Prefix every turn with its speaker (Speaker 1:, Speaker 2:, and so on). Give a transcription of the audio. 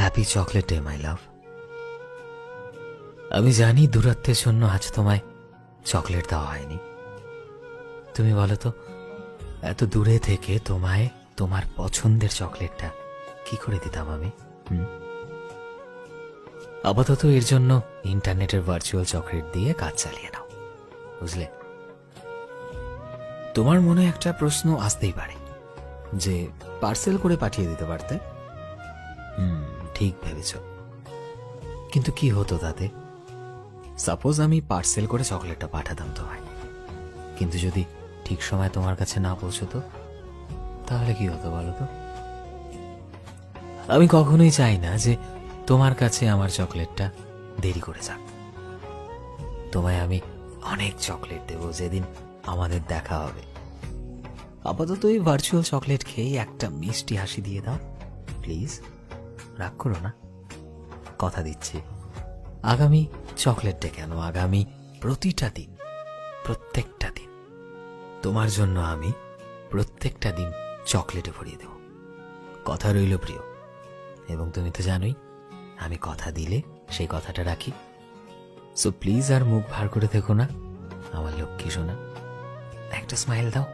Speaker 1: Happy chocolate day my লাভ। আমি জানি দূরত্বের জন্য আজ তোমায় চকলেট দেওয়া হয়নি। তুমি বলো তো, এত দূরে থেকে তোমায় তোমার পছন্দের চকলেটটা কি করে দিতাম আমি? আপাতত এর জন্য ইন্টারনেটের ভার্চুয়াল চকলেট দিয়ে কাজ চালিয়ে নাও, বুঝলে? তোমার মনে একটা প্রশ্ন আসতেই পারে যে পার্সেল করে পাঠিয়ে দিতে পারতে। ঠিক ভেবেছ, কিন্তু কি হতো তাতে? সাপোজ আমি পার্সেল করে চকলেটটা পাঠাতাম তোমায়, কিন্তু যদি ঠিক সময় তোমার কাছে না পৌঁছতো, তাহলে কি হতো বলো তো? আমি কখনোই চাই না যে তোমার কাছে আমার চকলেটটা দেরি করে যাক। তোমায় আমি অনেক চকলেট দেব যেদিন আমাদের দেখা হবে। আপাতত এই ভার্চুয়াল চকলেট খেয়ে একটা মিষ্টি হাসি দিয়ে দাও প্লিজ। রাগ করো না, কথা দিচ্ছি আগামী চকলেটটা কেন, আগামী প্রতিটা দিন, প্রত্যেকটা দিন তোমার জন্য আমি প্রত্যেকটা দিন চকলেটে ভরিয়ে দেব। কথা রইল প্রিয়, এবং তুমি তো জানোই আমি কথা দিলে সেই কথাটা রাখি। সো প্লিজ আর মুখ ভার করে থেকো না আমার লক্ষ্মী সোনা। একটা স্মাইল দাও।